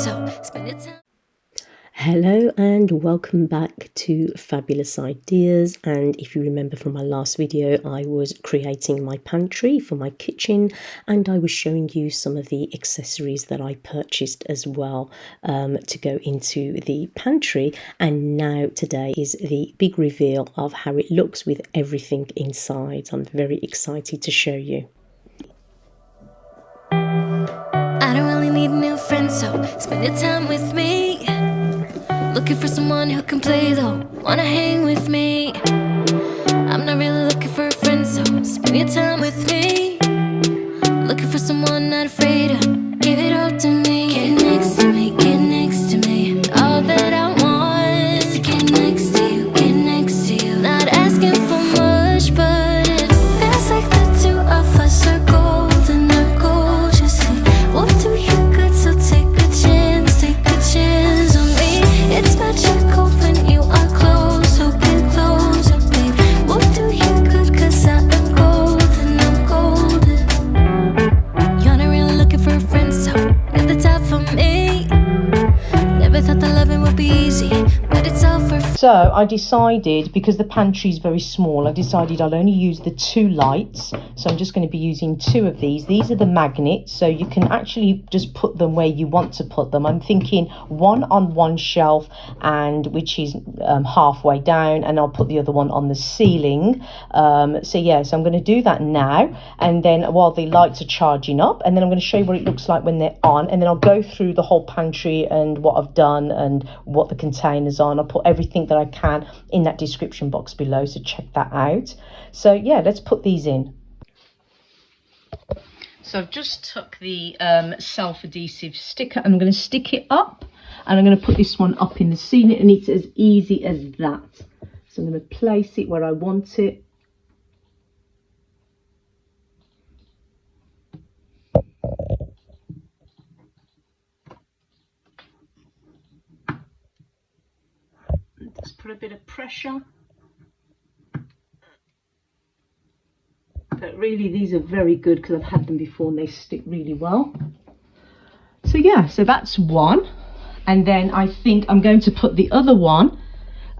so spend your time. Hello and welcome back to Fabulous Ideas. And if you remember from my last video, I was creating my pantry for my kitchen and I was showing you some of the accessories that I purchased as well to go into the pantry. And now today is the big reveal of how it looks with everything inside. I'm very excited to show you. I don't really need a new friend, so spend your time with me. Looking for someone who can play though, wanna hang with me. I'm not really looking for a friend, so spend your time with me. Looking for someone not afraid to give it all to me. Get next to me, get next to me. All that I want is to get next to you, get next to you. Not asking for much, but it feels like the two of us are golden, are gorgeous. We'll do you good, so take a chance on me. It's magical when you are close, so get closer, babe. We'll do you good, cause I am golden, I'm golden. You're not really looking for a friend, so at the top for me. Never thought that loving would be easy, but it's all for free. So I decided, because the pantry is very small, I decided I'll only use the 2 lights. So I'm just going to be using 2 of these. These are the magnets, so you can actually just put them where you want to put them. I'm thinking one on one shelf, and which is halfway down, and I'll put the other one on the ceiling. So yeah, so I'm going to do that now, and then while the lights are charging up, and then I'm going to show you what it looks like when they're on, and then I'll go through the whole pantry and what I've done and what the containers are. I'll put everything that I can in that description box below, so check that out. So yeah, let's put these in. So I've just took the self-adhesive sticker and I'm going to stick it up, and I'm going to put this one up in the ceiling, and it's as easy as that. So I'm going to place it where I want it. Just put a bit of pressure. But really these are very good because I've had them before and they stick really well. So yeah, so that's one. And then I think I'm going to put the other one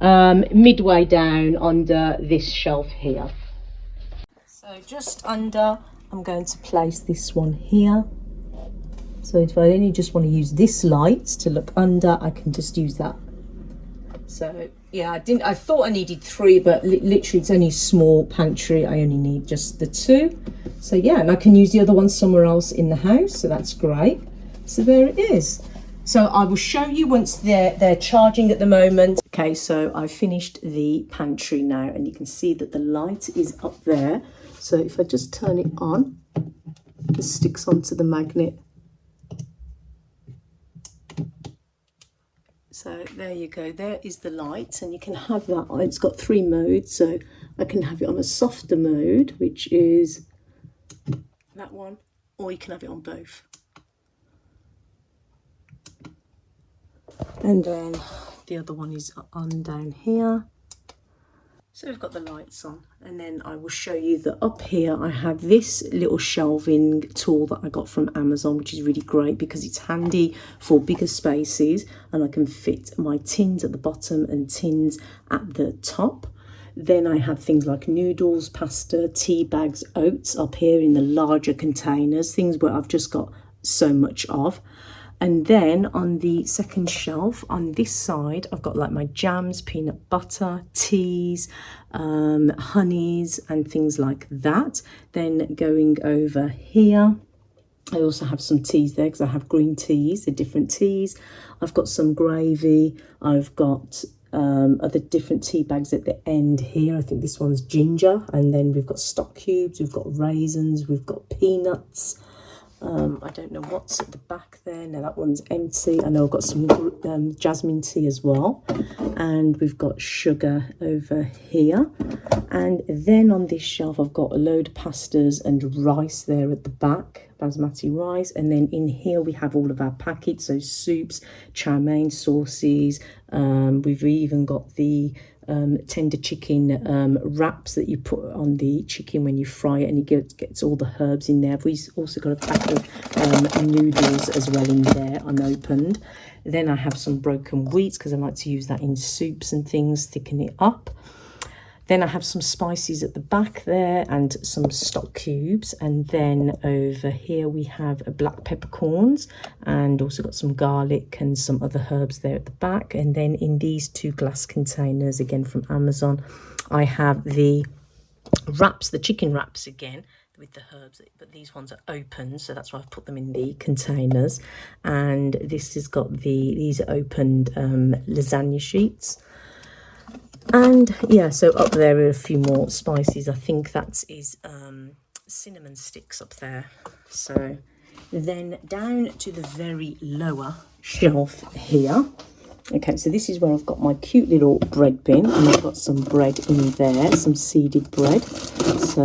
midway down under this shelf here. So just under, I'm going to place this one here. So if I only just want to use this light to look under, I can just use that. So yeah, I thought I needed 3, but literally it's only a small pantry. I only need just the 2. So yeah, and I can use the other one somewhere else in the house, so that's great. So there it is. So I will show you once they're charging at the moment. Okay, so I finished the pantry now, and you can see that the light is up there. So if I just turn it on, it sticks onto the magnet. So there you go, there is the light, and you can have that on. It's got 3 modes, so I can have it on a softer mode, which is that one, or you can have it on both. And then the other one is on down here. So we've got the lights on, and then I will show you that up here I have this little shelving tool that I got from Amazon, which is really great because it's handy for bigger spaces, and I can fit my tins at the bottom and tins at the top. Then I have things like noodles, pasta, tea bags, oats up here in the larger containers, things where I've just got so much of. And then on the second shelf on this side, I've got like my jams, peanut butter, teas, honeys and things like that. Then going over here, I also have some teas there because I have green teas, the different teas. I've got some gravy. I've got other different tea bags at the end here. I think this one's ginger. And then we've got stock cubes, we've got raisins, we've got peanuts. I don't know what's at the back there. No, that one's empty. I know I've got some jasmine tea as well. And we've got sugar over here. And then on this shelf, I've got a load of pastas and rice there at the back, basmati rice. And then in here, we have all of our packets, so soups, chow mein, sauces. We've even got the tender chicken wraps that you put on the chicken when you fry it, and it gets all the herbs in there. We've also got a pack of noodles as well in there, unopened. Then I have some broken wheats because I like to use that in soups and things, thicken it up. Then I have some spices at the back there and some stock cubes. And then over here we have black peppercorns and also got some garlic and some other herbs there at the back. And then in these 2 glass containers, again from Amazon, I have the wraps, the chicken wraps again with the herbs, but these ones are open, so that's why I've put them in the containers. And this has got these are opened lasagna sheets. And yeah, so up there are a few more spices. I think that is cinnamon sticks up there. So then down to the very lower shelf here. Okay, so this is where I've got my cute little bread bin, and I've got some bread in there, some seeded bread. So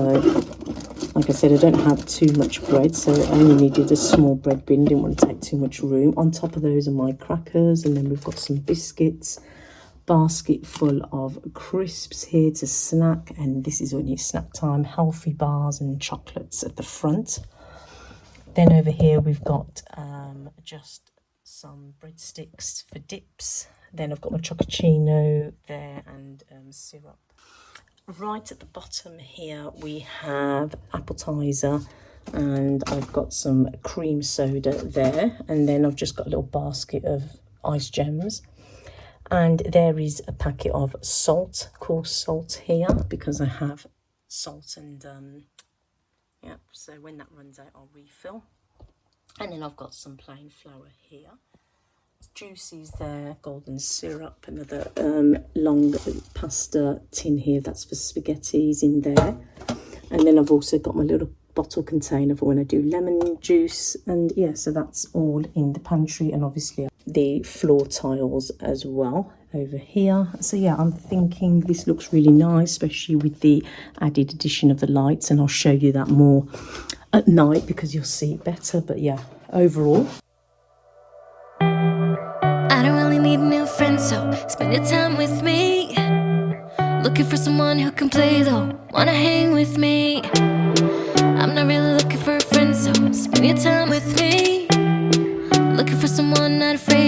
like I said, I don't have too much bread, so I only needed a small bread bin, didn't want to take too much room. On top of those are my crackers, and then we've got some biscuits, basket full of crisps here to snack, and this is when it's snack time, healthy bars and chocolates at the front. Then over here we've got just some breadsticks for dips. Then I've got my chococino there and syrup. Right at the bottom here we have appetizer, and I've got some cream soda there, and then I've just got a little basket of ice gems. And there is a packet of salt, coarse salt here, because I have salt and, yeah, so when that runs out, I'll refill. And then I've got some plain flour here. Juices there, golden syrup, another long pasta tin here, that's for spaghettis in there. And then I've also got my little bottle container for when I do lemon juice. And yeah, so that's all in the pantry, and obviously the floor tiles as well over here. So yeah, I'm thinking this looks really nice, especially with the added addition of the lights, and I'll show you that more at night because you'll see it better. But yeah, overall, I don't really need a new friend, so spend your time with me. Looking for someone who can play though, wanna hang with me. I'm not really looking for a friend, so spend your time with me. Looking for someone not afraid